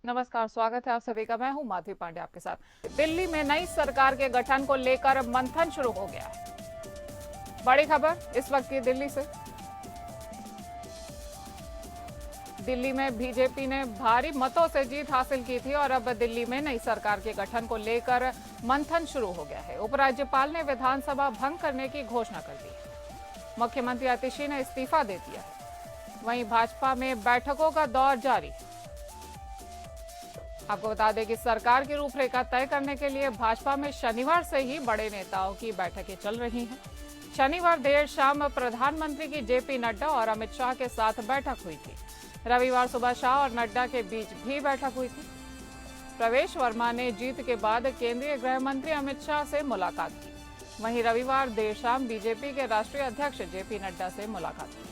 नमस्कार, स्वागत है आप सभी का। मैं हूं माधवी पांडे आपके साथ। दिल्ली में नई सरकार के गठन को लेकर मंथन शुरू हो गया है। बड़ी खबर इस वक्त की दिल्ली से। दिल्ली में बीजेपी ने भारी मतों से जीत हासिल की थी और अब दिल्ली में नई सरकार के गठन को लेकर मंथन शुरू हो गया है। उपराज्यपाल ने विधानसभा भंग करने की घोषणा कर दी है। मुख्यमंत्री आतिशी ने इस्तीफा दे दिया है। वहीं भाजपा में बैठकों का दौर जारी। आपको बता दें कि सरकार की रूपरेखा तय करने के लिए भाजपा में शनिवार से ही बड़े नेताओं की बैठकें चल रही हैं। शनिवार देर शाम प्रधानमंत्री की जेपी नड्डा और अमित शाह के साथ बैठक हुई थी। रविवार सुबह शाह और नड्डा के बीच भी बैठक हुई थी। प्रवेश वर्मा ने जीत के बाद केंद्रीय गृह मंत्री अमित शाह से मुलाकात की। वहीं रविवार देर शाम बीजेपी के राष्ट्रीय अध्यक्ष जेपी नड्डा से मुलाकात की।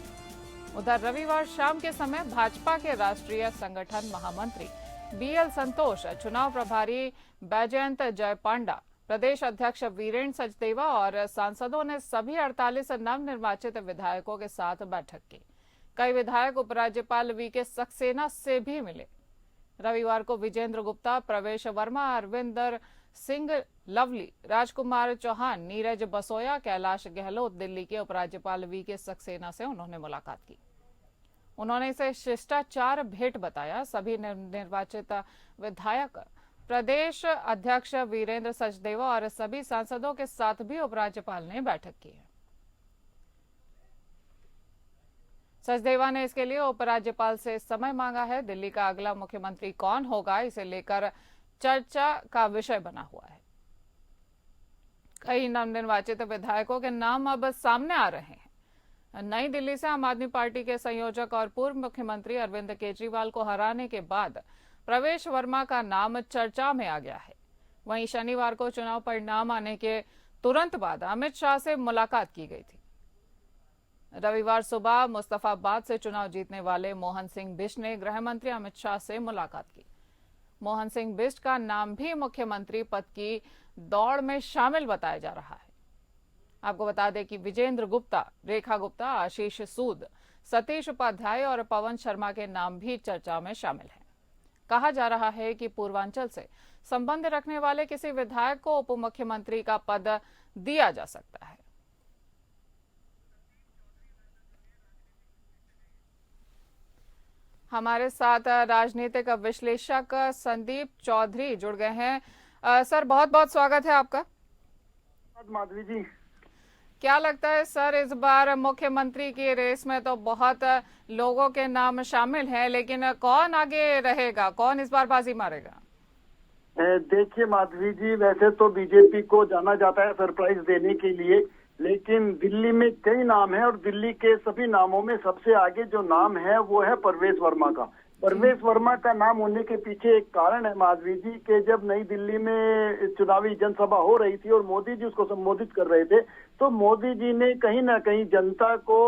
उधर रविवार शाम के समय भाजपा के राष्ट्रीय संगठन महामंत्री बीएल संतोष, चुनाव प्रभारी बैजयंत जयपांडा, प्रदेश अध्यक्ष वीरेंद्र सचदेवा और सांसदों ने सभी 48 नवनिर्वाचित विधायकों के साथ बैठक की। कई विधायक उपराज्यपाल वीके सक्सेना से भी मिले। रविवार को विजेंद्र गुप्ता, प्रवेश वर्मा, अरविंदर सिंह लवली, राजकुमार चौहान, नीरज बसोया, कैलाश गहलोत, दिल्ली के उपराज्यपाल वीके सक्सेना से उन्होंने मुलाकात की। उन्होंने इसे शिष्टाचार भेंट बताया। सभी निर्वाचित विधायक, प्रदेश अध्यक्ष वीरेंद्र सचदेवा और सभी सांसदों के साथ भी उपराज्यपाल ने बैठक की है। सचदेवा ने इसके लिए उपराज्यपाल से समय मांगा है। दिल्ली का अगला मुख्यमंत्री कौन होगा, इसे लेकर चर्चा का विषय बना हुआ है। कई नवनिर्वाचित विधायकों के नाम अब सामने आ रहे हैं। नई दिल्ली से आम आदमी पार्टी के संयोजक और पूर्व मुख्यमंत्री अरविंद केजरीवाल को हराने के बाद प्रवेश वर्मा का नाम चर्चा में आ गया है। वहीं शनिवार को चुनाव परिणाम आने के तुरंत बाद अमित शाह से मुलाकात की गई थी। रविवार सुबह मुस्तफाबाद से चुनाव जीतने वाले मोहन सिंह बिष्ट ने गृह मंत्री अमित शाह से मुलाकात की। मोहन सिंह बिष्ट का नाम भी मुख्यमंत्री पद की दौड़ में शामिल बताया जा रहा है। आपको बता दें कि विजेंद्र गुप्ता, रेखा गुप्ता, आशीष सूद, सतीश उपाध्याय और पवन शर्मा के नाम भी चर्चा में शामिल हैं। कहा जा रहा है कि पूर्वांचल से संबंध रखने वाले किसी विधायक को उप मुख्यमंत्री का पद दिया जा सकता है। हमारे साथ राजनीतिक विश्लेषक संदीप चौधरी जुड़ गए हैं। सर, बहुत बहुत स्वागत है आपका। माधवी जी, क्या लगता है सर, इस बार मुख्यमंत्री की रेस में तो बहुत लोगों के नाम शामिल हैं, लेकिन कौन आगे रहेगा, कौन इस बार बाजी मारेगा? देखिए माधवी जी, वैसे तो बीजेपी को जाना जाता है सरप्राइज देने के लिए, लेकिन दिल्ली में कई नाम हैं और दिल्ली के सभी नामों में सबसे आगे जो नाम है वो है प्रवेश वर्मा का। प्रवेश वर्मा का नाम होने के पीछे एक कारण है माधवी जी के जब नई दिल्ली में चुनावी जनसभा हो रही थी और मोदी जी उसको संबोधित कर रहे थे, तो मोदी जी ने कहीं ना कहीं जनता को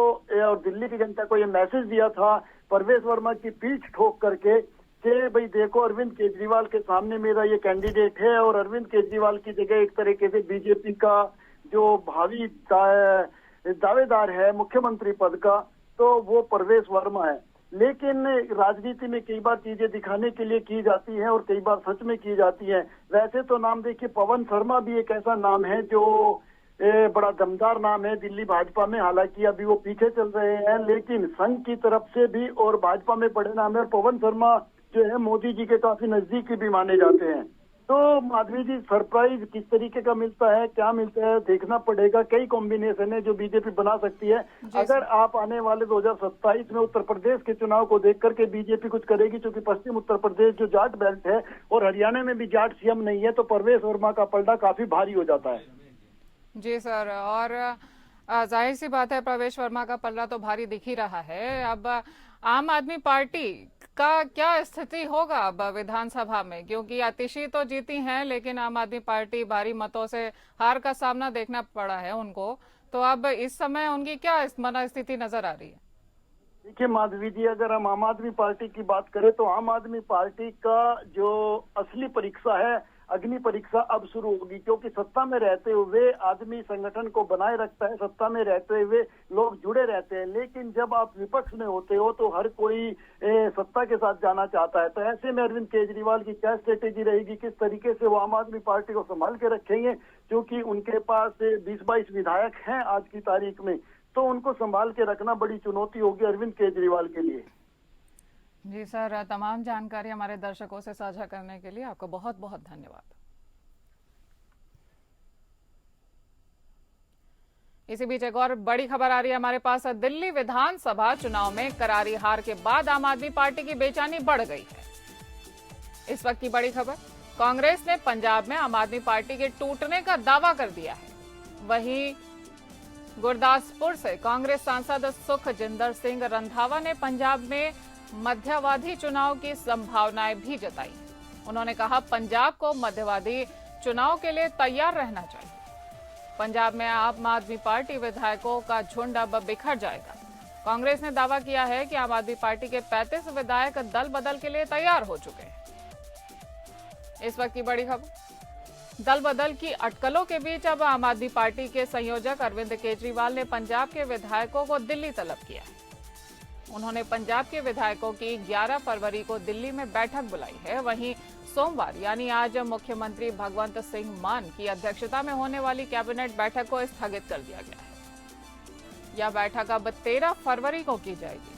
और दिल्ली की जनता को ये मैसेज दिया था प्रवेश वर्मा की पीठ ठोक करके कि भाई देखो, अरविंद केजरीवाल के सामने मेरा ये कैंडिडेट है और अरविंद केजरीवाल की जगह एक तरीके से बीजेपी का जो भावी दावेदार है मुख्यमंत्री पद का, तो वो प्रवेश वर्मा है। लेकिन राजनीति में कई बार चीजें दिखाने के लिए की जाती हैं और कई बार सच में की जाती हैं। वैसे तो नाम देखिए, पवन शर्मा भी एक ऐसा नाम है जो बड़ा दमदार नाम है दिल्ली भाजपा में। हालांकि अभी वो पीछे चल रहे हैं, लेकिन संघ की तरफ से भी और भाजपा में बड़े नाम है। और पवन शर्मा जो है मोदी जी के काफी नजदीकी भी माने जाते हैं। तो माधवी जी, सरप्राइज किस तरीके का मिलता है, क्या मिलता है, देखना पड़ेगा। कई कॉम्बिनेशन है जो बीजेपी बना सकती है। अगर आप आने वाले 2027 में उत्तर प्रदेश के चुनाव को देख करके बीजेपी कुछ करेगी, क्योंकि पश्चिम उत्तर प्रदेश जो जाट बेल्ट है और हरियाणा में भी जाट सीएम नहीं है, तो प्रवेश वर्मा का पलड़ा काफी भारी हो जाता है। जी सर, और जाहिर सी बात है प्रवेश वर्मा का पल्ला तो भारी दिख ही रहा है। अब आम आदमी पार्टी का क्या स्थिति होगा अब विधानसभा में, क्योंकि आतिशी तो जीती हैं लेकिन आम आदमी पार्टी भारी मतों से हार का सामना देखना पड़ा है उनको, तो अब इस समय उनकी क्या मनस्थिति नजर आ रही है? देखिए माधवी जी, अगर हम आम आदमी पार्टी की बात करें तो आम आदमी पार्टी का जो असली परीक्षा है अग्नि परीक्षा अब शुरू होगी, क्योंकि सत्ता में रहते हुए आदमी संगठन को बनाए रखता है, सत्ता में रहते हुए लोग जुड़े रहते हैं, लेकिन जब आप विपक्ष में होते हो तो हर कोई सत्ता के साथ जाना चाहता है। तो ऐसे में अरविंद केजरीवाल की क्या स्ट्रेटेजी रहेगी, किस तरीके से वो आम आदमी पार्टी को संभाल के रखेंगे, क्योंकि उनके पास 20-22 विधायक हैं आज की तारीख में, तो उनको संभाल के रखना बड़ी चुनौती होगी अरविंद केजरीवाल के लिए। जी सर, तमाम जानकारी हमारे दर्शकों से साझा करने के लिए आपको बहुत बहुत धन्यवाद। इसी बीच एक और बड़ी खबर आ रही है हमारे पास। दिल्ली विधानसभा चुनाव में करारी हार के बाद आम आदमी पार्टी की बेचैनी बढ़ गई है। इस वक्त की बड़ी खबर, कांग्रेस ने पंजाब में आम आदमी पार्टी के टूटने का दावा कर दिया है। वहीं गुरदासपुर से कांग्रेस सांसद सुखजिंदर सिंह रंधावा ने पंजाब में मध्यवादी चुनाव की संभावनाएं भी जताई। उन्होंने कहा, पंजाब को मध्यवादी चुनाव के लिए तैयार रहना चाहिए। पंजाब में आम आदमी पार्टी विधायकों का झुंड अब बिखर जाएगा। कांग्रेस ने दावा किया है कि आम आदमी पार्टी के 35 विधायक दल बदल के लिए तैयार हो चुके हैं। इस वक्त की बड़ी खबर, दल बदल की अटकलों के बीच अब आम आदमी पार्टी के संयोजक अरविंद केजरीवाल ने पंजाब के विधायकों को दिल्ली तलब किया है। उन्होंने पंजाब के विधायकों की 11 फरवरी को दिल्ली में बैठक बुलाई है। वहीं सोमवार यानी आज मुख्यमंत्री भगवंत सिंह मान की अध्यक्षता में होने वाली कैबिनेट बैठक को स्थगित कर दिया गया है। यह बैठक अब 13 फरवरी को की जाएगी।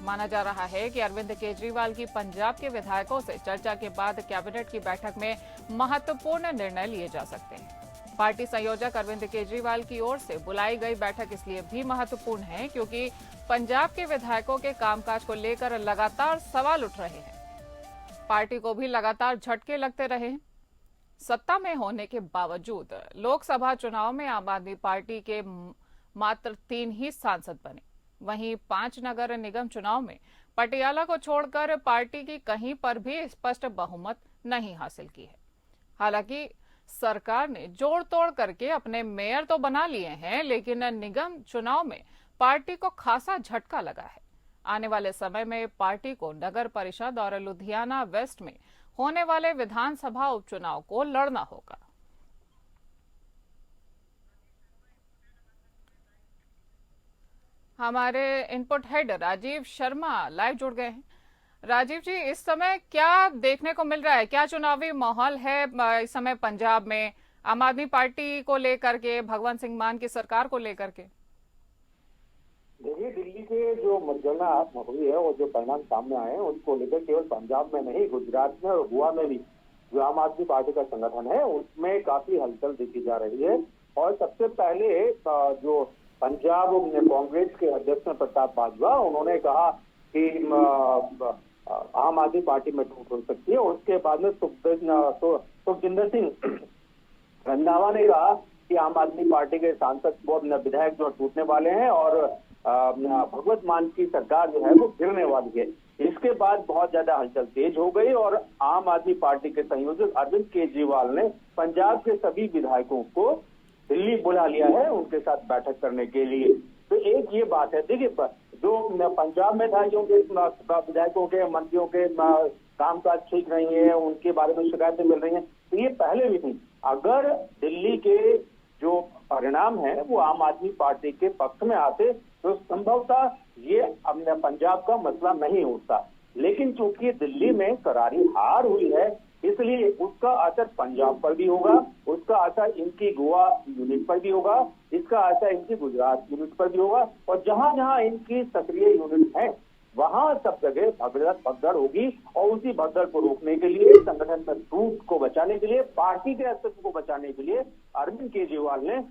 माना जा रहा है कि अरविंद केजरीवाल की पंजाब के विधायकों से चर्चा के बाद कैबिनेट की बैठक में महत्वपूर्ण निर्णय लिए जा सकते हैं। पार्टी संयोजक अरविंद केजरीवाल की ओर से बुलाई गई बैठक इसलिए भी महत्वपूर्ण है क्योंकि पंजाब के विधायकों के कामकाज को लेकर लगातार सवाल उठ रहे हैं। पार्टी को भी लगातार झटके लगते रहे हैं। सत्ता में होने के बावजूद लोकसभा चुनाव में आम आदमी पार्टी के मात्र 3 ही सांसद बने। वहीं 5 नगर निगम चुनाव में पटियाला को छोड़कर पार्टी की कहीं पर भी स्पष्ट बहुमत नहीं हासिल की है। हालांकि सरकार ने जोड़ तोड़ करके अपने मेयर तो बना लिए हैं, लेकिन निगम चुनाव में पार्टी को खासा झटका लगा है। आने वाले समय में पार्टी को नगर परिषद और लुधियाना वेस्ट में होने वाले विधानसभा उपचुनाव को लड़ना होगा। हमारे input head Rajeev Sharma live जुड़ गए हैं। राजीव जी, इस समय क्या देखने को मिल रहा है, क्या चुनावी माहौल है इस समय पंजाब में आम आदमी पार्टी को लेकर के, भगवंत सिंह मान की सरकार को लेकर के? देखिए, दिल्ली के जो मतगणना हुई है और जो परिणाम सामने आए हैं उनको लेकर केवल पंजाब में नहीं, गुजरात में और गोवा में भी जो आम आदमी पार्टी का संगठन है उसमें काफी हलचल देखी जा रही है। और सबसे पहले जो पंजाब कांग्रेस के अध्यक्ष प्रताप बाजवा, उन्होंने कहा कि आम आदमी पार्टी में टूट हो सकती है। उसके बाद में सुखजिंदर सिंह रंधावा ने कहा कि आम आदमी पार्टी के सांसद वो विधायक जो टूटने वाले हैं और भगवंत मान की सरकार जो है वो गिरने वाली है। इसके बाद बहुत ज्यादा हलचल तेज हो गई और आम आदमी पार्टी के संयोजक अरविंद केजरीवाल ने पंजाब के सभी विधायकों को दिल्ली बुला लिया है उनके साथ बैठक करने के लिए। तो एक ये बात है, देखिए जो पंजाब में था, जो विधायकों के मंत्रियों के कामकाज ठीक नहीं है, उनके बारे में शिकायतें मिल रही हैं, तो ये पहले भी थी। अगर दिल्ली के जो परिणाम है वो आम आदमी पार्टी के पक्ष में आते तो संभवतः ये अपने पंजाब का मसला नहीं होता। लेकिन चूंकि दिल्ली में करारी हार हुई है इसलिए उसका असर पंजाब पर भी होगा, उसका असर इनकी गोवा यूनिट पर भी होगा, इसका असर इनकी गुजरात यूनिट पर भी होगा। और जहां जहां इनकी सक्रिय यूनिट है वहां सब जगह भगदड़ होगी। और उसी भगदड़ को रोकने के लिए, संगठन में टूट को बचाने के लिए, पार्टी के अस्तित्व को बचाने के लिए अरविंद केजरीवाल ने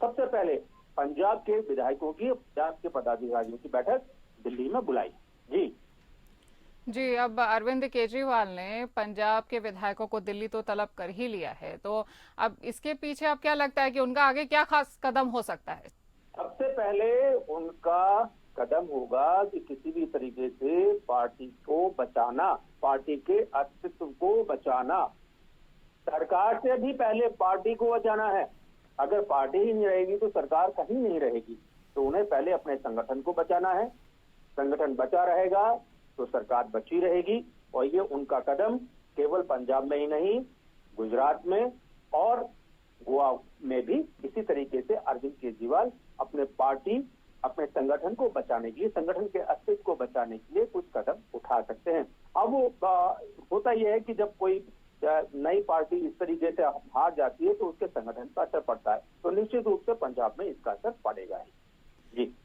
सबसे पहले पंजाब के विधायकों की, पंजाब के पदाधिकारियों की बैठक दिल्ली में बुलाई। जी, अब अरविंद केजरीवाल ने पंजाब के विधायकों को दिल्ली तो तलब कर ही लिया है, तो अब इसके पीछे अब क्या लगता है कि उनका आगे क्या खास कदम हो सकता है? सबसे पहले उनका कदम होगा कि किसी भी तरीके से पार्टी को बचाना, पार्टी के अस्तित्व को बचाना। सरकार से भी पहले पार्टी को बचाना है। अगर पार्टी ही नहीं रहेगी तो सरकार कहीं नहीं रहेगी। तो उन्हें पहले अपने संगठन को बचाना है। संगठन बचा रहेगा तो सरकार बची रहेगी। और ये उनका कदम केवल पंजाब में ही नहीं, गुजरात में और गोवा में भी इसी तरीके से अरविंद केजरीवाल अपने पार्टी, अपने संगठन को बचाने के लिए, संगठन के अस्तित्व को बचाने के लिए कुछ कदम उठा सकते हैं। अब होता यह है कि जब कोई नई पार्टी इस तरीके से हार जाती है तो उसके संगठन पर असर पड़ता है, तो निश्चित रूप से पंजाब में इसका असर पड़ेगा ही।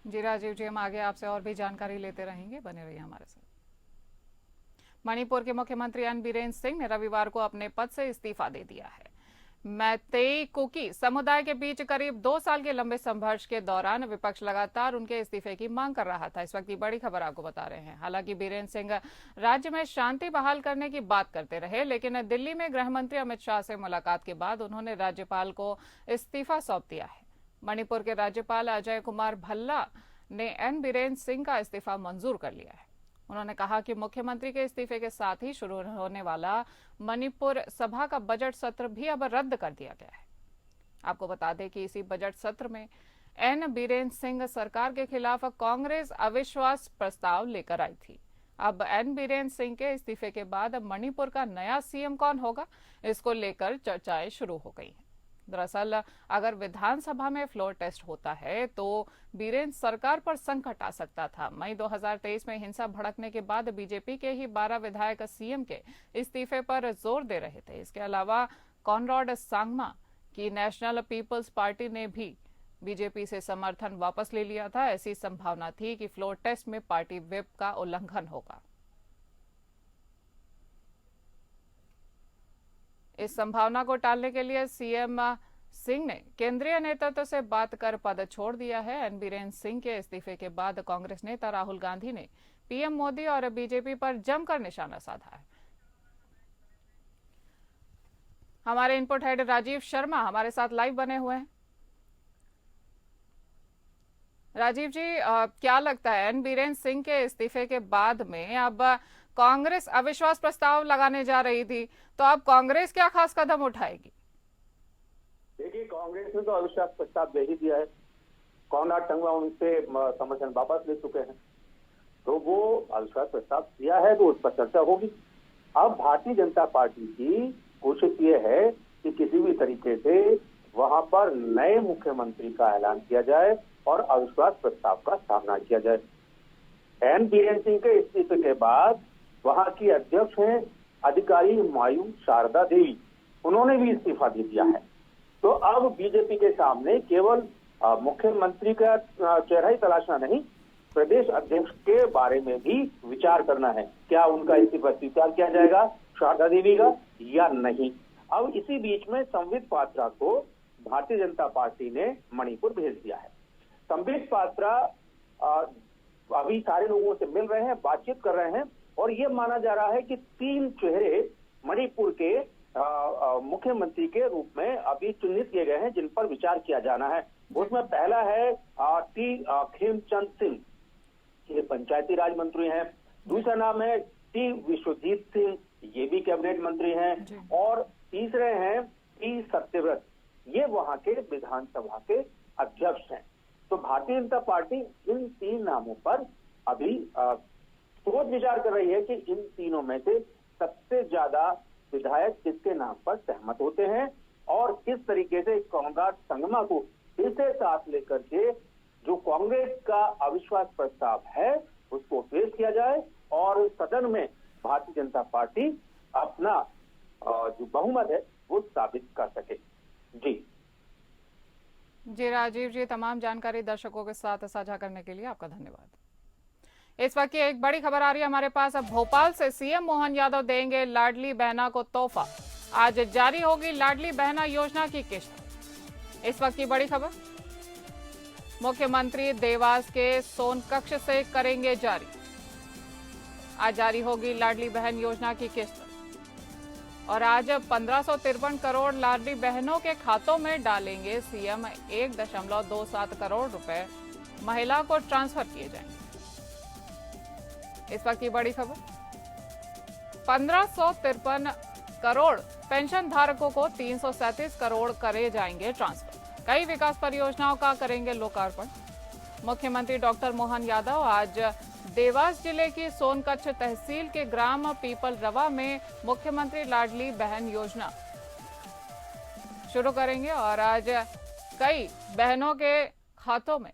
जी राजीव जी, हम आगे आपसे और भी जानकारी लेते रहेंगे, बने रहिए हमारे साथ। मणिपुर के मुख्यमंत्री एन बीरेन सिंह ने रविवार को अपने पद से इस्तीफा दे दिया है। मैतेई कुकी समुदाय के बीच करीब 2 साल के लंबे संघर्ष के दौरान विपक्ष लगातार उनके इस्तीफे की मांग कर रहा था। इस वक्त की बड़ी खबर आपको बता रहे हैं। हालांकि बीरेन सिंह राज्य में शांति बहाल करने की बात करते रहे, लेकिन दिल्ली में गृह मंत्री अमित शाह से मुलाकात के बाद उन्होंने राज्यपाल को इस्तीफा सौंप दिया है। मणिपुर के राज्यपाल अजय कुमार भल्ला ने एन बीरेन सिंह का इस्तीफा मंजूर कर लिया है। उन्होंने कहा कि मुख्यमंत्री के इस्तीफे के साथ ही शुरू होने वाला मणिपुर सभा का बजट सत्र भी अब रद्द कर दिया गया है। आपको बता दें कि इसी बजट सत्र में एन बीरेन सिंह सरकार के खिलाफ कांग्रेस अविश्वास प्रस्ताव लेकर आई थी। अब एन बीरेन सिंह के इस्तीफे के बाद मणिपुर का नया सीएम कौन होगा, इसको लेकर चर्चाएं शुरू हो गई हैं। दरअसल अगर विधानसभा में फ्लोर टेस्ट होता है तो बीरेन सरकार पर संकट आ सकता था। मई 2023 में हिंसा भड़कने के बाद बीजेपी के ही 12 विधायक सीएम के इस्तीफे पर जोर दे रहे थे। इसके अलावा कॉनराड सांगमा की नेशनल पीपल्स पार्टी ने भी बीजेपी से समर्थन वापस ले लिया था। ऐसी संभावना थी कि फ्लोर टेस्ट में पार्टी व्हिप का उल्लंघन होगा। इस संभावना को टालने के लिए सीएम सिंह ने केंद्रीय नेतृत्व से बात कर पद छोड़ दिया है। एन बीरेन सिंह के इस्तीफे के बाद कांग्रेस नेता राहुल गांधी ने पीएम मोदी और बीजेपी पर जमकर निशाना साधा है। हमारे इनपुट हेड राजीव शर्मा हमारे साथ लाइव बने हुए हैं। राजीव जी, क्या लगता है एन बीरेन सिंह के इस्तीफे के बाद में अब कांग्रेस अविश्वास प्रस्ताव लगाने जा रही थी, तो अब कांग्रेस क्या खास कदम उठाएगी? देखिए, कांग्रेस ने तो अविश्वास प्रस्ताव दे ही दिया है। कॉनराड सांगमा उनसे समर्थन वापस ले चुके हैं, तो वो अविश्वास प्रस्ताव दिया है तो उस पर चर्चा होगी। अब भारतीय जनता पार्टी की कोशिश ये है कि किसी भी तरीके से वहां पर नए मुख्यमंत्री का ऐलान किया जाए और अविश्वास प्रस्ताव का सामना किया जाए। एन बीरेन सिंह के इस्तीफे के बाद वहां की अध्यक्ष हैं अधिकारी मायू शारदा देवी, उन्होंने भी इस्तीफा दे दिया है। तो अब बीजेपी के सामने केवल मुख्यमंत्री का चेहरा ही तलाशना नहीं, प्रदेश अध्यक्ष के बारे में भी विचार करना है। क्या उनका इस्तीफा स्वीकार किया जाएगा शारदा देवी का या नहीं। अब इसी बीच में संबित पात्रा को भारतीय जनता पार्टी ने मणिपुर भेज दिया है। संबित पात्रा अभी सारे लोगों से मिल रहे हैं, बातचीत कर रहे हैं और ये माना जा रहा है कि 3 चेहरे मणिपुर के मुख्यमंत्री के रूप में अभी चिन्हित किए गए हैं जिन पर विचार किया जाना है। उसमें पहला है टी खेमचंद सिंह, ये पंचायती राज मंत्री हैं। दूसरा नाम है टी विश्वजीत सिंह, ये भी कैबिनेट मंत्री हैं। और तीसरे हैं टी सत्यव्रत, ये वहां के विधानसभा के अध्यक्ष हैं। तो भारतीय जनता पार्टी इन 3 नामों पर अभी सोच विचार कर रही है कि इन तीनों में से सबसे ज्यादा विधायक किसके नाम पर सहमत होते हैं और किस तरीके से कॉनराड सांगमा को इसे साथ लेकर के जो कांग्रेस का अविश्वास प्रस्ताव है उसको पेश किया जाए और सदन में भारतीय जनता पार्टी अपना जो बहुमत है वो साबित कर सके। जी राजीव जी, तमाम जानकारी दर्शकों के साथ साझा करने के लिए आपका धन्यवाद। इस वक्त की एक बड़ी खबर आ रही है हमारे पास। अब भोपाल से सीएम मोहन यादव देंगे लाडली बहना को तोहफा। आज जारी होगी लाडली बहना योजना की किस्त। इस वक्त की बड़ी खबर, मुख्यमंत्री देवास के सोनकक्ष से करेंगे जारी। आज जारी होगी लाडली बहन योजना की किस्त और आज 1553 करोड़ लाडली बहनों के खातों में डालेंगे सीएम। 1.27 करोड़ रुपए महिला को ट्रांसफर किए जाएंगे। इस वक्त की बड़ी खबर, 1553 करोड़ पेंशन धारकों को 337 करोड़ करे जाएंगे ट्रांसफर। कई विकास परियोजनाओं का करेंगे लोकार्पण। मुख्यमंत्री डॉक्टर मोहन यादव आज देवास जिले की सोनकच्छ तहसील के ग्राम पीपल रवा में मुख्यमंत्री लाडली बहन योजना शुरू करेंगे और आज कई बहनों के खातों में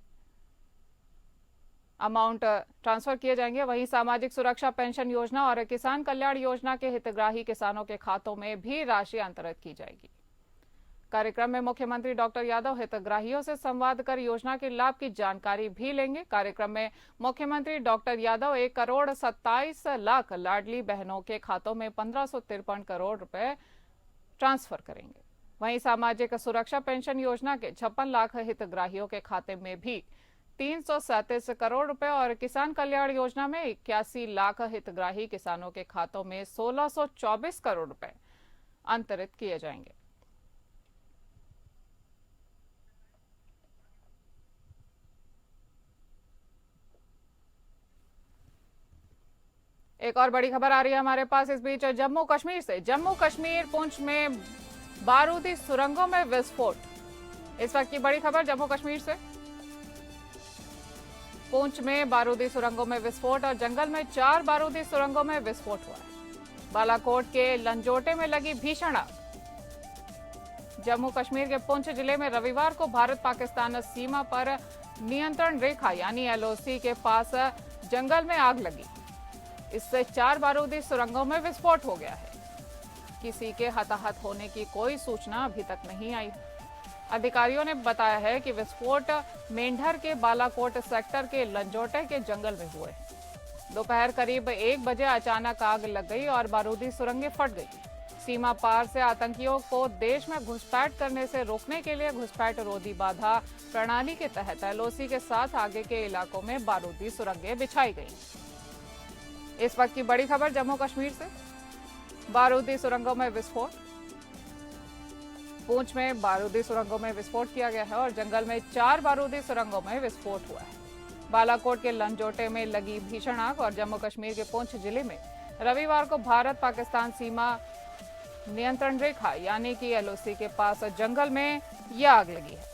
अमाउंट ट्रांसफर किए जाएंगे। वहीं सामाजिक सुरक्षा पेंशन योजना और किसान कल्याण योजना के हितग्राही किसानों के खातों में भी राशि अंतरित की जाएगी। कार्यक्रम में मुख्यमंत्री डॉक्टर यादव हितग्राहियों से संवाद कर योजना के लाभ की जानकारी भी लेंगे। कार्यक्रम में मुख्यमंत्री डॉक्टर यादव 1,27,00,000 लाडली बहनों के खातों में 1,553 करोड़ रुपए ट्रांसफर करेंगे। वहीं सामाजिक सुरक्षा पेंशन योजना के 56 लाख हितग्राहियों के खाते में भी 337 करोड़ रुपए और किसान कल्याण योजना में 81 लाख हितग्राही किसानों के खातों में 1,624 करोड़ रुपए अंतरित किए जाएंगे। एक और बड़ी खबर आ रही है हमारे पास इस बीच जम्मू कश्मीर से। जम्मू कश्मीर पुंछ में बारूदी सुरंगों में विस्फोट। इस वक्त की बड़ी खबर जम्मू कश्मीर से। पुंछ में बारूदी सुरंगों में विस्फोट और जंगल में 4 बारूदी सुरंगों में विस्फोट हुआ है। बालाकोट के लंजोटे में लगी भीषण आग। जम्मू कश्मीर के पुंछ जिले में रविवार को भारत पाकिस्तान सीमा पर नियंत्रण रेखा यानी LOC के पास जंगल में आग लगी। इससे 4 बारूदी सुरंगों में विस्फोट हो गया है। किसी के हताहत होने की कोई सूचना अभी तक नहीं आई। अधिकारियों ने बताया है कि विस्फोट मेंढर के बालाकोट सेक्टर के लंजोटे के जंगल में हुए। दोपहर करीब 1 बजे अचानक आग लग गई और बारूदी सुरंगें फट गई। सीमा पार से आतंकियों को देश में घुसपैठ करने से रोकने के लिए घुसपैठ रोधी बाधा प्रणाली के तहत LOC के साथ आगे के इलाकों में बारूदी सुरंगें बिछाई गई। इस वक्त की बड़ी खबर जम्मू कश्मीर से। बारूदी सुरंगों में विस्फोट। पुंछ में बारूदी सुरंगों में विस्फोट किया गया है और जंगल में 4 बारूदी सुरंगों में विस्फोट हुआ है। बालाकोट के लंजोटे में लगी भीषण आग और जम्मू कश्मीर के पुंछ जिले में रविवार को भारत पाकिस्तान सीमा नियंत्रण रेखा यानी कि LOC के पास जंगल में यह आग लगी है।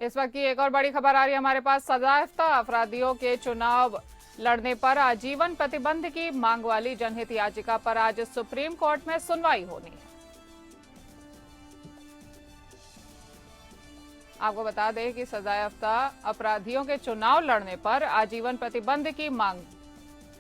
इस वक्त की एक और बड़ी खबर आ रही है हमारे पास। सजायाफ्ता अपराधियों के चुनाव लड़ने पर आजीवन प्रतिबंध की मांग वाली जनहित याचिका पर आज सुप्रीम कोर्ट में सुनवाई होनी है। आपको बता दें कि सजायाफ्ता अपराधियों के चुनाव लड़ने पर आजीवन प्रतिबंध की मांग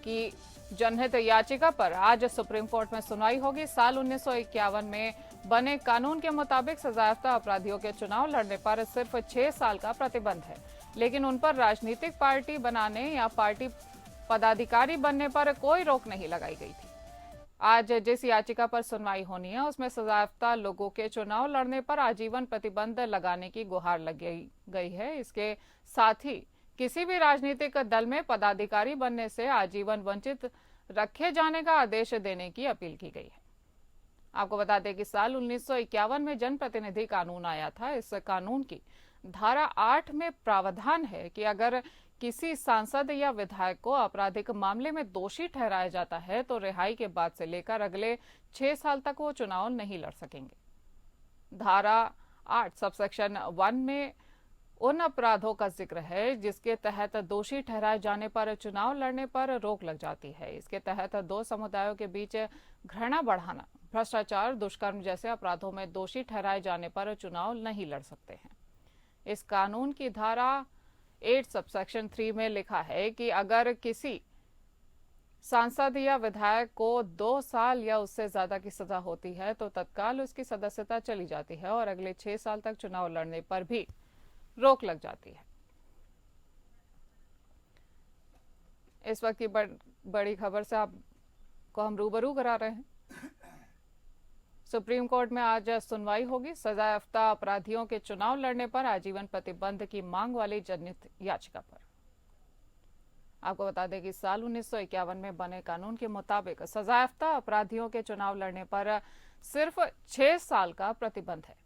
की जनहित याचिका पर आज सुप्रीम कोर्ट में सुनवाई होगी। साल 1951 में बने कानून के मुताबिक सजायाफ्ता अपराधियों के चुनाव लड़ने पर सिर्फ 6 साल का प्रतिबंध है, लेकिन उन पर राजनीतिक पार्टी बनाने या पार्टी पदाधिकारी बनने पर कोई रोक नहीं लगाई गई थी। आज जिस याचिका पर सुनवाई होनी है उसमें सजायाफ्ता लोगों के चुनाव लड़ने पर आजीवन प्रतिबंध लगाने की गुहार लगाई गई है। इसके साथ ही किसी भी राजनीतिक दल में पदाधिकारी बनने से आजीवन वंचित रखे जाने का आदेश देने की अपील की गई है। आपको बता दें कि साल 1951 में जनप्रतिनिधि कानून आया था। इस कानून की धारा 8 में प्रावधान है कि अगर किसी सांसद या विधायक को आपराधिक मामले में दोषी ठहराया जाता है तो रिहाई के बाद से लेकर अगले 6 साल तक वो चुनाव नहीं लड़ सकेंगे। धारा 8 सबसेक्शन 1 में उन अपराधों का जिक्र है जिसके तहत दोषी ठहराए जाने पर चुनाव लड़ने पर रोक लग जाती है। इसके तहत 2 समुदायों के बीच घृणा बढ़ाना, भ्रष्टाचार, दुष्कर्म जैसे अपराधों में दोषी ठहराए जाने पर चुनाव नहीं लड़ सकते हैं। इस कानून की धारा 8 सबसेक्शन 3 में लिखा है कि अगर किसी सांसद या विधायक को 2 साल या उससे ज्यादा की सजा होती है तो तत्काल उसकी सदस्यता चली जाती है और अगले 6 साल तक चुनाव लड़ने पर भी रोक लग जाती है। इस वक्त की बड़ी खबर से आपको हम रूबरू करा रहे हैं। सुप्रीम कोर्ट में आज सुनवाई होगी सजायाफ्ता अपराधियों के चुनाव लड़ने पर आजीवन प्रतिबंध की मांग वाली जनहित याचिका पर। आपको बता दें कि साल 1951 में बने कानून के मुताबिक सजायाफ्ता अपराधियों के चुनाव लड़ने पर सिर्फ 6 साल का प्रतिबंध है,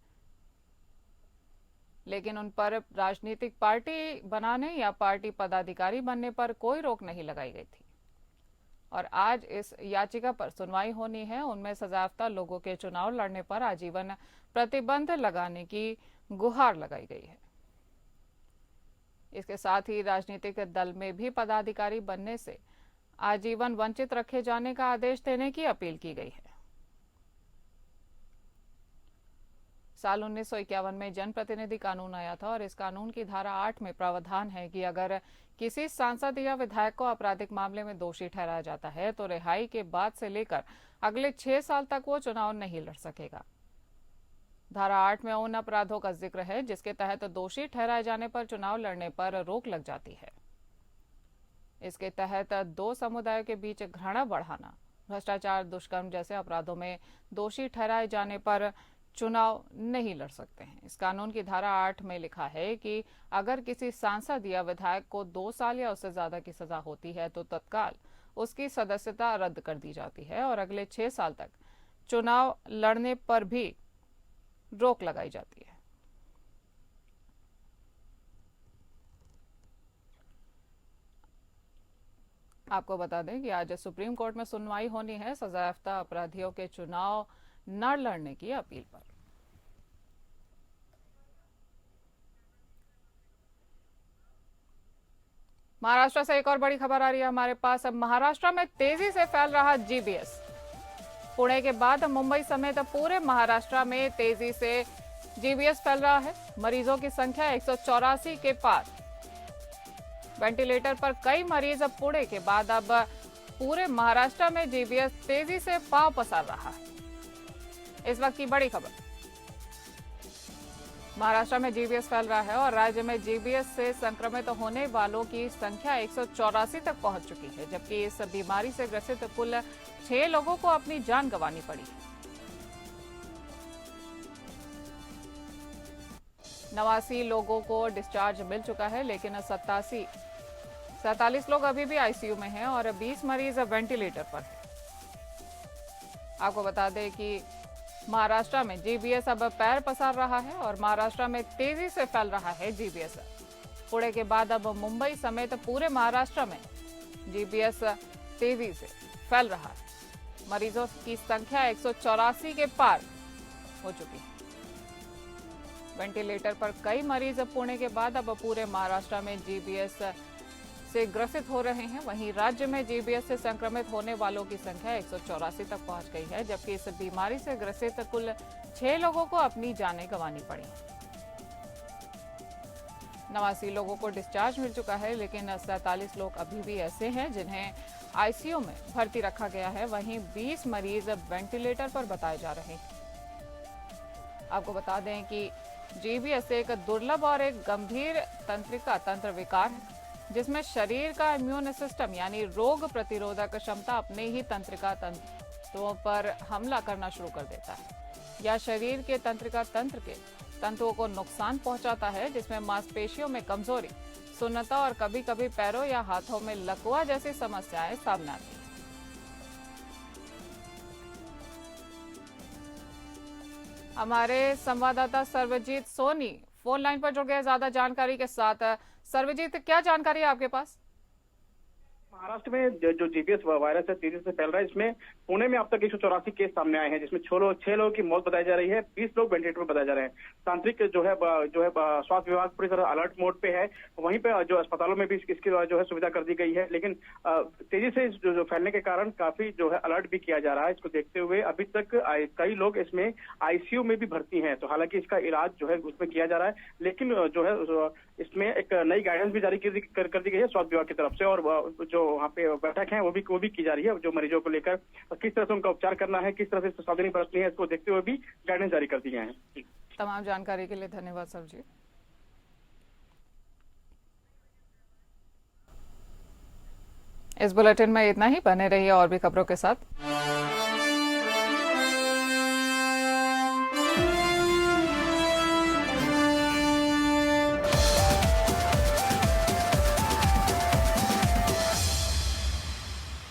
लेकिन उन पर राजनीतिक पार्टी बनाने या पार्टी पदाधिकारी बनने पर कोई रोक नहीं लगाई गई थी। और आज इस याचिका पर सुनवाई होनी है। उनमें सजायाफ्ता लोगों के चुनाव लड़ने पर आजीवन प्रतिबंध लगाने की गुहार लगाई गई है। इसके साथ ही राजनीतिक दल में भी पदाधिकारी बनने से आजीवन वंचित रखे जाने का आदेश देने की अपील की गई है। साल 1951 में जनप्रतिनिधि कानून आया था और इस कानून की धारा 8 में प्रावधान है कि अगर किसी सांसद या विधायक को आपराधिक मामले में दोषी ठहराया जाता है तो रिहाई के बाद से लेकर अगले 6 साल तक वो चुनाव नहीं लड़ सकेगा। धारा 8 में उन अपराधों का जिक्र है जिसके तहत दोषी ठहराए जाने पर चुनाव लड़ने पर रोक लग जाती है। इसके तहत दो समुदायों के बीच घृणा बढ़ाना, भ्रष्टाचार, दुष्कर्म जैसे अपराधों में दोषी ठहराए जाने पर चुनाव नहीं लड़ सकते हैं। इस कानून की धारा 8 में लिखा है कि अगर किसी सांसद या विधायक को 2 साल या उससे ज्यादा की सजा होती है तो तत्काल उसकी सदस्यता रद्द कर दी जाती है और अगले 6 साल तक चुनाव लड़ने पर भी रोक लगाई जाती है। आपको बता दें कि आज सुप्रीम कोर्ट में सुनवाई होनी है सजायाफ्ता अपराधियों के चुनाव न लड़ने की अपील पर। महाराष्ट्र से एक और बड़ी खबर आ रही है हमारे पास। अब महाराष्ट्र में तेजी से फैल रहा जीबीएस। पुणे के बाद मुंबई समेत पूरे महाराष्ट्र में तेजी से जीबीएस फैल रहा है। मरीजों की संख्या 184 के पार। वेंटिलेटर पर कई मरीज। अब पुणे के बाद अब पूरे महाराष्ट्र में जीबीएस तेजी से पांव पसार रहा है। इस वक्त की बड़ी खबर, महाराष्ट्र में जीबीएस फैल रहा है और राज्य में जीबीएस से संक्रमित होने वालों की संख्या 184 तक पहुंच चुकी है, जबकि इस बीमारी से ग्रसित कुल 6 लोगों को अपनी जान गंवानी पड़ी। 89 लोगों को डिस्चार्ज मिल चुका है, लेकिन 47 लोग अभी भी आईसीयू में हैं और 20 मरीज वेंटिलेटर पर हैं। आपको बता दें कि महाराष्ट्र में जीबीएस अब पैर पसार रहा है और महाराष्ट्र में तेजी से फैल रहा है जीबीएस। पुणे के बाद अब मुंबई समेत पूरे महाराष्ट्र में जीबीएस तेजी से फैल रहा है। मरीजों की संख्या 184 के पार हो चुकी है। वेंटिलेटर पर कई मरीज पुणे के बाद अब पूरे महाराष्ट्र में जीबीएस से ग्रसित हो रहे हैं। वहीं राज्य में जीबीएस से संक्रमित होने वालों की संख्या 184 तक पहुंच गई है, जबकि इस बीमारी से ग्रसित कुल 6 लोगों को अपनी जानें गंवानी पड़ी। 89 लोगों को डिस्चार्ज मिल चुका है, लेकिन 47 लोग अभी भी ऐसे हैं जिन्हें आईसीयू में भर्ती रखा गया है। वहीं 20 मरीज वेंटिलेटर पर बताए जा रहे हैं। आपको बता दें कि जीबीएस एक दुर्लभ और एक गंभीर तंत्रिका तंत्र विकार है, जिसमें शरीर का इम्यून सिस्टम यानी रोग प्रतिरोधक क्षमता अपने ही तंत्रिका तंतुओं पर हमला करना शुरू कर देता है या शरीर के तंत्रिका तंत्र के तंतुओं को नुकसान पहुंचाता है, जिसमें मांसपेशियों में कमजोरी, सुन्नता और कभी कभी पैरों या हाथों में लकवा जैसी समस्याएं सामने आती हैं। हमारे संवाददाता सर्वजीत सोनी फोन लाइन पर जुड़ गए ज्यादा जानकारी के साथ। सर्वजीत, क्या जानकारी है आपके पास? महाराष्ट्र में जो जीबीएस वायरस है तेजी से फैल रहा है। इसमें पुणे में अब तक 184 केस सामने आए हैं, जिसमें 6 लोगों की मौत बताई जा रही है, 20 लोग वेंटिलेटर पर बताए जा रहे हैं। तांत्रिक जो है स्वास्थ्य विभाग पूरी तरह अलर्ट मोड पे है। वहीं पे जो अस्पतालों में भी इसकी जो है सुविधा कर दी गई है, लेकिन तेजी से जो फैलने के कारण काफी जो है अलर्ट भी किया जा रहा है। इसको देखते हुए अभी तक कई लोग इसमें आईसीयू में भी भर्ती हैं। तो हालांकि इसका इलाज जो है उसमें किया जा रहा है, लेकिन जो है इसमें एक नई गाइडेंस भी जारी कर दी गई है स्वास्थ्य विभाग की तरफ से, और जो वहाँ पे बैठक है वो भी की जा रही है। जो मरीजों को लेकर किस तरह से उनका उपचार करना है, किस तरह से सावधानी बरतनी है, इसको देखते हुए भी गाइडेंस जारी कर दी गए हैं। तमाम जानकारी के लिए धन्यवाद सर जी। इस बुलेटिन में इतना ही। बने रहिए और भी खबरों के साथ।